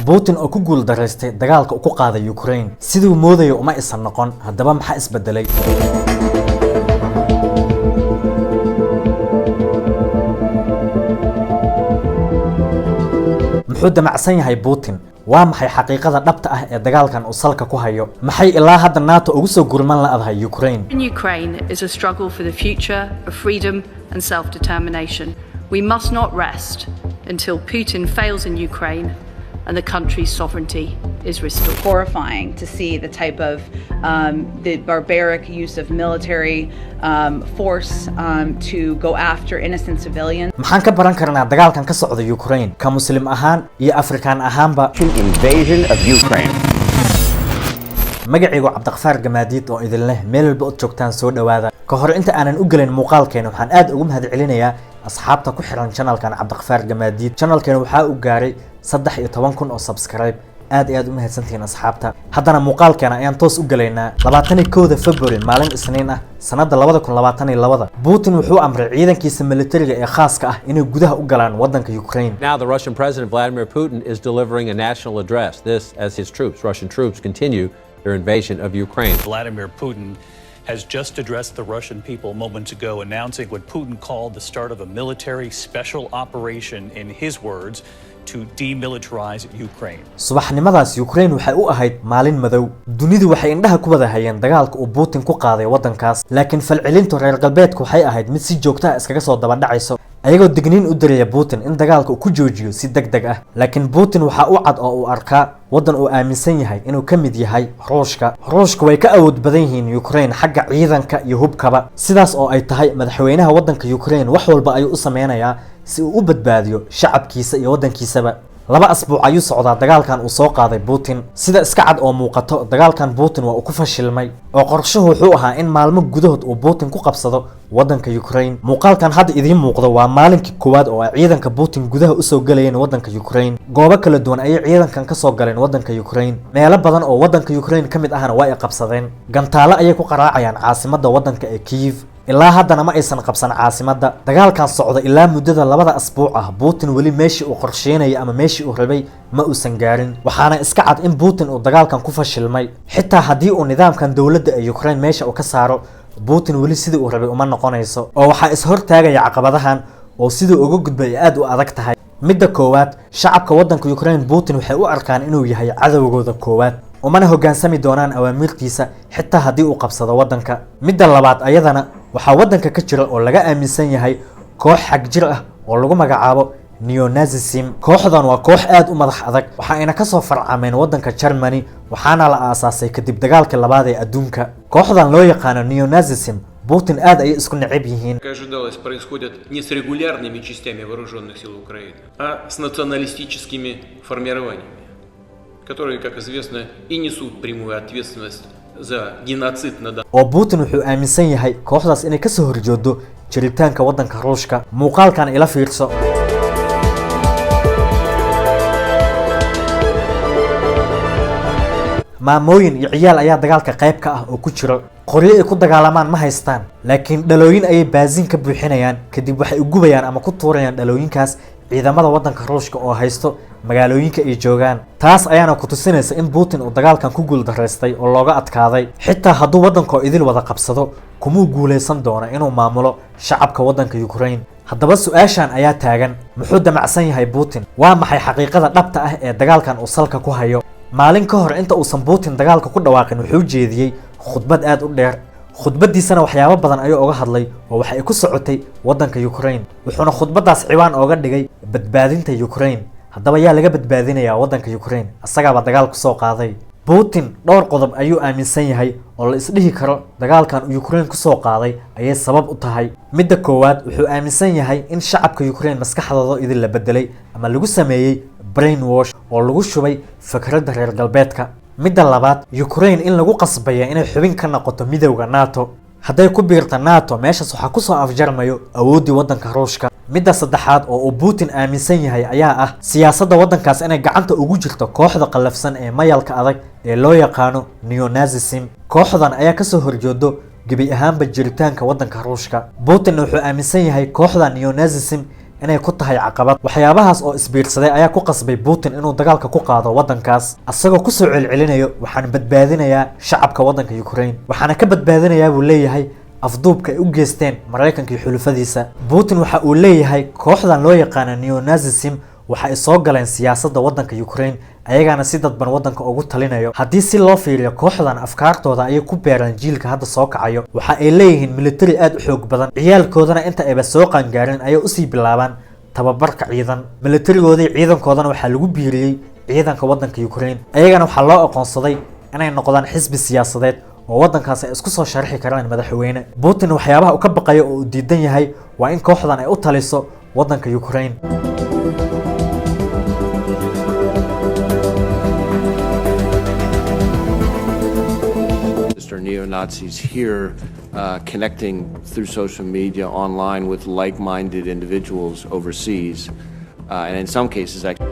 Putin oo ku guul dareystay dagaalka uu ku qaaday Ukraine sidoo moodayo uma isan noqon haddaba maxaa isbedelay muxuu damacsan yahay Putin waa maxay xaqiiqada dhabta ah ee dagaalkan uu salka ku hayo maxay ilaa hadda NATO ugu soo gurman laadahay Ukraine Ukraine is a struggle for the future of freedom and self-determination. We must not rest until Putin fails in Ukraine and the country's sovereignty is restored. Horrifying to see the type of the barbaric use of military force to go after innocent civilians. maxaan ka baran karnaa dagaalkan ka socda Ukraine ka muslim ahaan iyo Afrikaan ahaanba invasion of Ukraine. magacaygu Cabdiqafaar Gamaadiid oo idin leh meel walba oo joogtaan soo dhawaada ka hor inta aanan u galin muuqaalkeena waxaan aad ugu mahadcelinayaa asxaabta ku xiran channelkan Cabdiqafaar Gamaadiid channelkeena waxa uu gaaray 13,000 oo subscribe aad u mahadsantiin asxaabta haddana muuqaalkeena ayaan toos u galaynaa 21 February maalin Isniin ah sanada 2022 Putin wuxuu amray ciidankiisa militariga ee khaaska ah inay gudaha u galaan wadanka Ukraine. Now the Russian President Vladimir Putin is delivering a national address. This as his Russian troops continue their invasion of Ukraine. Vladimir Putin has just addressed the Russian people moments ago, announcing what Putin called the start of a military special operation, in his words, to demilitarize Ukraine. subaxnimadaas Ukraine waxay u ahayd maalin madow dunidu waxay indhaha ku wada hayeen dagaalka uu Putin ku qaaday wadankaas laakiin falcelinta reer galbeedku waxay ahayd mid si joogto ah iskaga soo daba dhacayso ayagoo digniin u diraya Putin in dagaalka uu ku joojiyo si degdeg ah laakiin Putin waxa uu cad oo uu arkaa wadan uu aaminsan yahay inuu ka mid yahay Ruushka way ka awood badan yihiin Ukraine xagga ciidanka iyo hubkaba sidaas oo ay tahay madaxweynaha wadanka Ukraine wax walba ayuu u sameynayaa si uu u badbaadiyo shacabkiisa iyo wadankiisaba laba asbuuc ayuu socdaa dagaalkan uu soo qaaday Putin sida iska cad oo muuqato dagaalkan Putin waa uu ku fashilmay oo qorshuhu wuxuu ahaa in maalmo gudahood uu Putin ku qabsado wadanka Ukraine muuqaalkan hadda idiin muuqdo waa maalinkii koowaad oo ay ciidanka Putin gudaha u soo galayeen wadanka Ukraine goobo kala duwan ay ciidankan ka soo galeen wadanka Ukraine meelo badan oo wadanka Ukraine kamid ahna waa ay qabsadeen gantaalo ayay ku qaraacayaan caasimadda wadanka ee Kyiv ilaa haddana ma aysan qabsan caasimadda dagaalkan socda ilaa muddada labada asbuuc ah Putin wali meeshii uu qorsheynayay ama meeshii uu rabay ma uusan gaarin waxaana iska cad in Putin uu dagaalkan ku fashilmay xitaa haddii uu nidaamkan dawladda ee Ukraine meesha uu ka saaro Putin wali sidii uu rabay uma noqonayso oo waxaa is hortaagaya caqabadahan oo sidoo uga gudbay aad u adag tahay midda koowaad shacabka wadanka Ukraine Putin waxay u arkaan inuu yahay cadawgooda koowaad umana hogaansami doonaan awaamirtiisa xitaa haddii uu qabsado wadanka midda labaad ayadana waxaa wadanka ka jira oo laga aaminsan yahay koox xag jir ah oo lagu magacaabo neo-nazism kooxdan waa koox aad u madax adag waxaana ka soo farcameen wadanka Germany waxaana la aasaasay kadib dagaalkii labaad ee adduunka kooxdan loo yaqaan neo-nazism Putin aad ay isku neceb yihiin как ожидалось происходят не с регулярными частями вооруженных сил Украины а с националистическими формированиями которые, как известно, и несут прямую ответственность за геноцид над oo Putin wuxuu aaminsan yahay kooxdaas inay ka soo horjeedo jiritaanka wadanka Ruushka muuqaalkan ila fiirso maamooyin iyo ciyaal ayaa dagaalka qayb ka ah oo ku jira qoryo ay ku dagaalamaan ma haystaan laakiin dhalooyin ayay baasiin ka buuxinayaan kadib waxay u gubayaan ama ku tuurayaan dhalooyinkaas ciidamada wadanka Ruushka oo haysto magaalooyinka ay joogaan taas ayaana ku tusinaysa in Putin uu dagaalkan ku guul dareystay oo looga adkaaday xitaa hadduu wadanka idil wada qabsado kuma guuleysan doona inuu maamulo shacabka wadanka Ukraine haddaba su'aashan ayaa taagan muxuu damacsan yahay Putin waa maxay xaqiiqada dhabta ah ee dagaalkan uu salka ku hayo maalin ka hor inta uusan Putin dagaalka ku dhawaaqin wuxuu jeediyay khudbad aad u dheer khudbadiisana waxyaabo badan ayuu uga hadlay oo waxa ay ku socotay wadanka Ukraine wuxuuna khudbadaas ciwaan uga dhigay badbaadinta Ukraine haddaba yaa laga badbaadinayaa wadanka Ukraine asagaba dagaal ku soo qaaday Putin dhowr qodob ayuu aaminsan yahay oo la isdhihi karo dagaalkan uu Ukraine ku soo qaaday ayay sabab u tahay midda koowaad wuxuu aaminsan yahay in shacabka Ukraine maskaxdooda idin la bedelay ama lagu sameeyay brainwash oo lagu shubay fikradda reer galbeedka midda labaad Ukraine in lagu qasbaya inay xubin ka noqoto midowga NATO hadday ku biirto NATO meeshaas waxa ku soo afjarmayo awoodii wadanka Ruushka midda saddexaad oo uu Putin aaminsan yahay ayaa ah siyaasadda wadankaas inay gacanta ugu jirto kooxda qalafsan ee mayalka adag ee loo yaqaano neo-nazism kooxdan ayaa ka soo horjeedo gabi ahaanba jiritaanka wadanka Ruushka Putin wuxuu aaminsan yahay kooxda neo-nazism inay ku tahay caqabad. waxyaabahaas oo isbiirsaday ayaa ku qasbay Putin inuu dagaalka ku qaado wadankaas asagoo ku soo celcelinayo waxaan badbaadinayaa shacabka wadanka Ukraine, waxaana ka badbaadinayaa buu leeyahay afduubka ay u geysteen Mareykanka iyo xulufadiisa. Putin waxa uu leeyahay kooxdan loo yaqaan neo-Nazism waxa ay soo galeen siyaasadda wadanka Ukraine ayagana si dadban wadanka ugu talinayo. haddii si loo fiiriyo kooxdan afkaartooda ay ku beeraan jiilka hadda soo kacayo, waxa ay leeyihiin military aad u xoog badan, ciyaalkoodana inta ayba soo qaangaarin ayay usii bilaabaan tababarka ciidan. militarigoodii ciidankoodana waxaa lagu biiriyey ciidanka wadanka Ukraine, ayagana waxaa loo aqoonsaday inay noqdaan xisbi siyaasadeed oo wadankaas ay isku soo sharxi karaan madaxweyne. Putin waxyaabaha uu ka baqayo oo uu diidan yahay waa in kooxdan ay u taliso wadanka Ukraine. Neo-Nazis here connecting through social media online with like-minded individuals overseas, and in some cases actually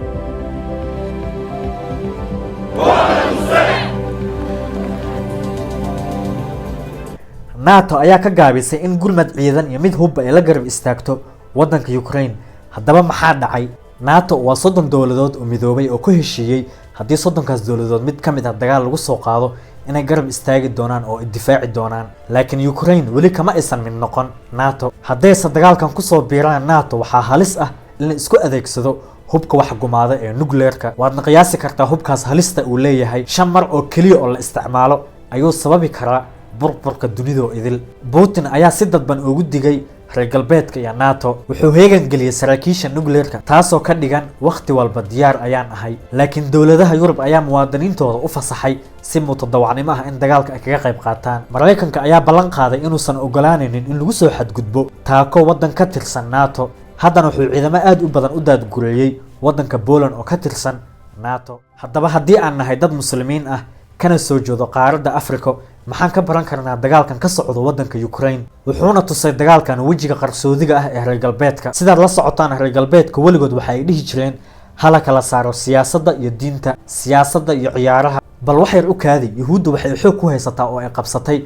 NATO ayaa ka gaabisay in gurmad ciidan iyo mid hubba ay la garab istaagto wadanka Ukraine. haddaba maxaa dhacay? NATO waa 30 dowladood oo midoobay oo ku heshiiyey haddii 30kaas dowladood mid ka mid ah dagaal lagu soo qaado inay garab istaagi doonaan oo difaaci doonaan. laakiin Ukraine weli kama aysan mid noqon NATO. haddaysa dagaalkan ku soo biiraan NATO waxaa halis ah in la isku adeegsado hubka wax gumaada ee nuclearka. waadna qiyaasi kartaa hubkaas halista uu leeyahay 5 mar oo kaliya oo la isticmaalo ayuu sababi karaa burburka dunida oo idil. Putin ayaa si dadban ugu digay reer galbeedka iyo NATO, wuxuu heegan geliyay saraakiisha nuclearka taasoo ka dhigan waqti walba diyaar ayaan ahay. laakiin dowladaha Yurub ayaa muwaadiniintooda u fasaxay si mutadawacnimo ah in dagaalka ay kaga qayb qaataan. Mareykanka ayaa ballan qaaday inuusan ogolaanaynin in lagu soo xadgudbo taako wadan ka tirsan NATO. haddana wuxuu ciidamo aad u badan u daadgureeyay wadanka Poland oo ka tirsan NATO. haddaba haddii aan nahay dad muslimiin ah kana soo jeedo qaaradda Afrika, maxaan ka baran karnaa dagaalkan ka socdo wadanka Ukraine? wuxuuna tusay dagaalkan wajiga qarsoodiga ah ee reer galbeedka. sidaad la socotaan reer galbeedka weligood waxa ay dhihi jireen hala kala saaro siyaasadda iyo diinta, siyaasadda iyo ciyaaraha. bal wax yar u kaadi, Yuhuuddu waxay xoog ku haysataa oo ay qabsatay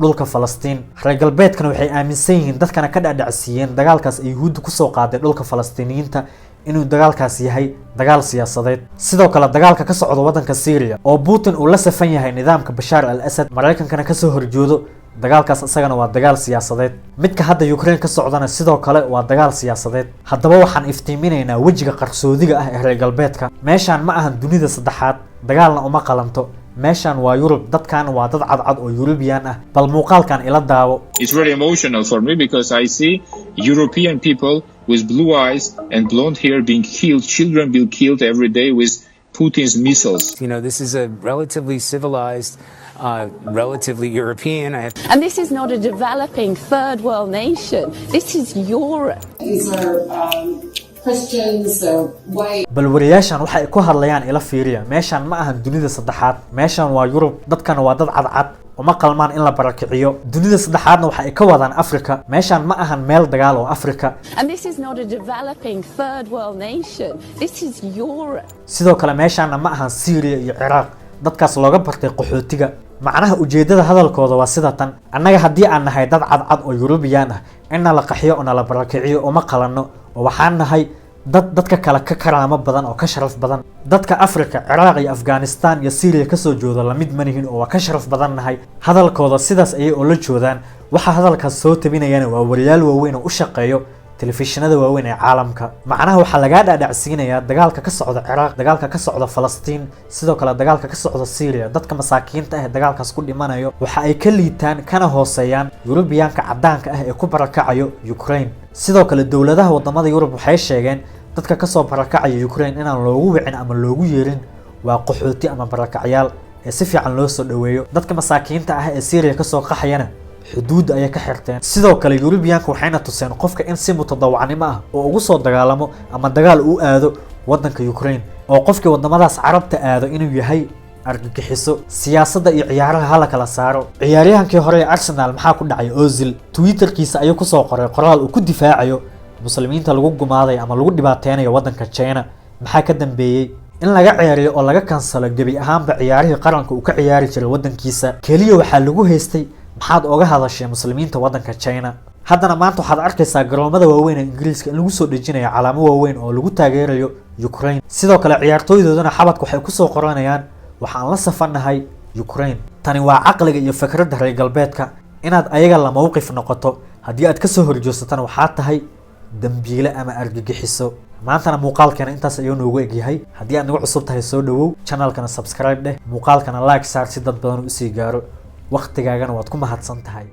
dhulka Falastiin. reer galbeedkana waxay aaminsan yihiin dadkana ka dhacsiiyeen dagaalkaas ay Yuhuuddu ku soo qaaday dhulka Falastiiniyiinta inuu dagaalkaas yahay dagaal siyaasadeed. sidoo kale dagaalka ka socdo wadanka Syria oo Putin uu la safan yahay nidaamka Bashar al-Assad, Mareykankana ka soo horjeedo, dagaalkaas asagana waa dagaal siyaasadeed. midka hadda Ukraine ka socdana sidoo kale waa dagaal siyaasadeed. haddaba waxaan iftiiminaynaa wajiga qarsoodiga ah ee reer galbeedka. meeshaan ma ahan dunida saddexaad, dagaalna uma qalanto. meeshaan waa Yurub, dadkan waa dad cadcad oo European ah. bal muuqaalkan ila daawo. It's very emotional for me because I see European people with blue eyes and blonde hair being killed, children being killed every day with Putin's missiles. You know, this is a relatively civilized, relatively European. And this is not a developing third world nation. This is Europe. These are Christians, bal wariyaashan waxay ku hadlayaan ila fiiriya. meeshaan ma ahan dunida saddexaad, meeshaan waa Yurub, dadkana waa dad cadcad uma qalmaan in la barakiciyo. dunida saddexaadna waxa ay ka wadaan Afrika. meeshaan ma ahan meel dagaal oo Afrika. And this is not a developing third world nation. This is Europe. sidoo kale meeshaan ma ahan Syria iyo Iraq, dadkaas looga bartay qaxootiga. macnaha ujeedada hadalkooda waa sida tan: annaga haddii aan nahay dad cadcad oo European ah, inna la qaxiyo oo la barakiciyo uma qalanno, oo waxaan nahay dadka kale ka karaamo badan oo ka sharaf badan. dadka Afrika, Iraq iyo Afghanistan iyo Syria ka soo jooda la mid manihin oo ka sharaf badan nahay. hadalkooda sidaas ayay oo la joodaan. waxa hadalkaas soo tabinayana waa wariyaal waaweyn oo u shaqeeyo telefishinada waaweyn ee caalamka. macnaha waxa laga dhaadhacsiinayaa dagaalka ka socda Iraq, dagaalka ka socda Falastiin, sidoo kale dagaalka ka socda Syria. dadka masaakiinta ah ee dagaalkaas ku dhimanayo waxa ay ka liitaan kana hooseeyaan Yurubiyaanka cadaanka ah ee ku barakacayo Ukraine. sidoo kale dowladaha wadamada Yurub waxay sheegeen dadka ka soo barakacaya Ukraine inaan loogu wicin ama loogu yeerin waa qaxooti ama barakacyaal ee si fiican loo soo dhaweeyo. dadka masaakiinta ah ee Syria ka soo qaxayana xuduud ayay ka xirteen. sidoo kale Yurubiyaanku waxayna tuseen qofka in si mutadawacnimo ah oo ugu soo dagaalamo ama dagaal u aado wadanka Ukraine, oo qofkii wadamadaas Carabta aado inuu yahay argagixiso. siyaasadda iyo ciyaaraha hala kala saaro. ciyaaryahankii hore ee Arsenal maxaa ku dhacay? Ozil Twitterkiisa ayuu ku soo qoray qoraal uu ku difaacayo muslimiinta lagu gumaaday ama lagu dhibaateynayo wadanka China. maxaa ka dambeeyay in laga ciyaariyo oo laga kansalo gebi ahaanba ciyaarihii qaranka uu ka ciyaari jiray wadankiisa? kaliya waxaa lagu haystay maxaad oga hadashay muslimiinta wadanka China. haddana maanta waxaad arkaysaa garoomada waaweyn ee Ingiriiska in lagu soo dhejinayo calaamo waaweyn oo lagu taageerayo Ukraine sidoo kale ciyaartooydoodana xabadku waxay ku soo qoranayaan waxaan la safanahay Ukraine tani waa caqliga iyo fikradda reer galbeedka inaad ayaga la mowqif noqoto haddii aad ka soo horjeesatana waxaa tahay dambiile ama argagixiso maantana muuqaalkana intaas ayuu noogu egyahay haddii aad nagu cusub tahay soo dhawow channelkana subscribe dheh muuqaalkana like saar si dad badan u sii gaaro waqtigaagana waad ku mahadsan tahay